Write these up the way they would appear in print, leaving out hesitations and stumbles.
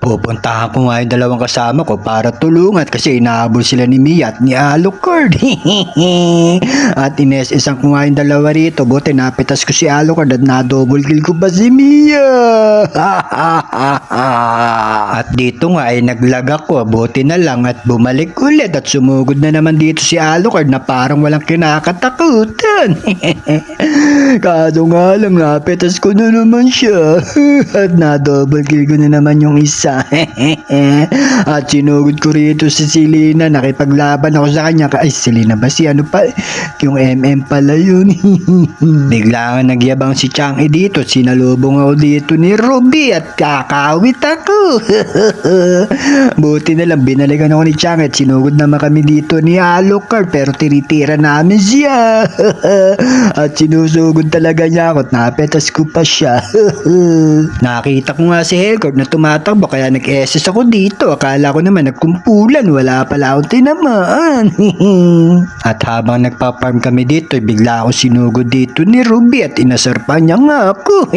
Pupuntahan ko nga yung dalawang kasama ko para tulungan kasi inahabol sila ni Mia at ni Alucard. At inesesang ko nga yung dalawa rito. Buti napitas ko si Alucard at na-double kill ko pa si Mia. At dito nga ay naglag ako. Buti na lang at bumalik ulit at sumugod na naman dito si Alucard na parang walang kinakatakutan. Kaso nga lang napitas ko na naman siya. At na-double kill ko na naman yung isa. At sinugod ko rito si Selena. Nakipaglaban ako sa kanya. Ay, Selena ba si ano pa? Yung MM pala yun. Bigla nga nagyabang si Chang'e dito. Sinalubong ako dito ni Ruby at kakawit ako. Buti na lang binalikan ako ni Chang'e at sinugod naman kami dito ni Alucard pero tiritira namin siya. At sinusugod talaga niya ako at napetas ko pa siya. Nakita ko nga si Hellcord na tumatakbo kaya nag-SS ako dito. Akala ko naman nagkumpulan. Wala pala akong tinamaan. At habang nagpa-farm kami dito, bigla ako sinugod dito ni Ruby at inasarpa niya nga ako.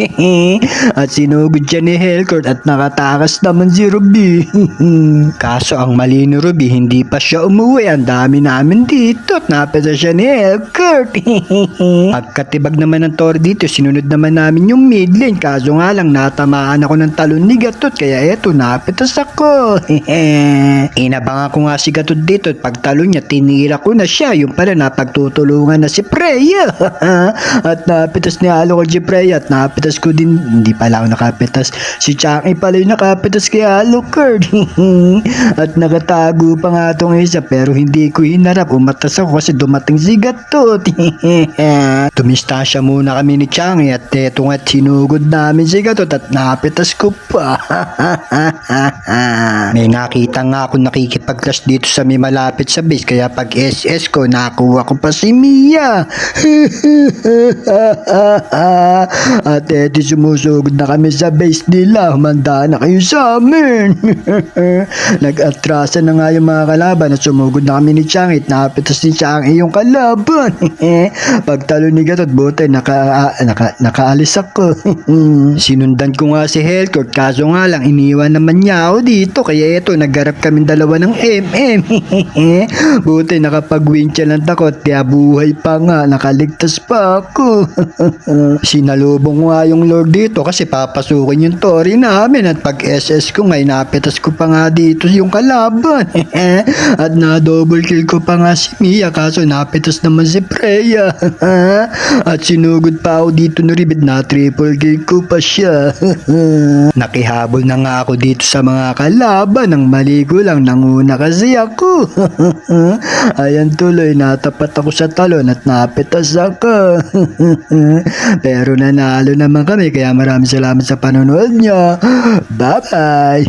At sinugod siya ni Hellcord at nakatakas naman si Ruby. Kaso ang mali ni Ruby, hindi pa siya umuwi. Ang dami namin dito at napesa siya ni Hellcord. Pagkatibag naman ng Tor dito, sinunod naman namin yung mid lane. Kaso nga lang natamaan ako ng talon ni Gatot kaya eto napitas ako. Inabangan ko nga si Gatot dito at pagtalo niya tinira ko na siya. Yung pala napagtutulungan na si Freya. At napitas ni Alucard si Freya at napitas ko din. Hindi pala ako nakapitas. Si Chang'e pala yung nakapitas kay Alucard. At nakatago pa nga itong isa pero hindi ko hinarap. Umatas ako kasi dumating si Gatot. Tumistasya muna kami ni Chang'e at eto nga sinugod namin si Gatot at napitas ko pa. May nakita nga ako nakikipag-clash dito sa may malapit sa base kaya pag SS ko nakuha ko pa si Mia. At eto sumusugod na kami sa base nila. Humanda na kayo sa amin. Nag-atrasa na nga yung mga kalaban at sumugod na kami ni Chang'e at napitas ni Chang'e yung kalaban. Pagtalo ni Gatot buti nakaalis ako. Sinundan ko nga si Hellcord kaso nga lang iniwan naman niya ako dito kaya eto naggarap kami dalawa ng MM. Buti nakapag-win siya ng takot kaya buhay pa nga, nakaligtas pa ako. Sinalubong ko nga yung Lord dito kasi papasukin yung Tori namin at pag SS ko ngay napitas ko pa nga dito yung kalaban. At na double kill ko pa nga si Mia kaso napitas naman si Freya. At sinugod pa ako dito ni Ribid na triple kill ko pa siya. Nakihabol na nga ako dito sa mga kalaban. Ang mali ko lang nanguna kasi ako. Ayan tuloy natapat ako sa talon at napitas ako. Pero nanalo naman kami kaya maraming salamat sa panonood niyo. Bye bye.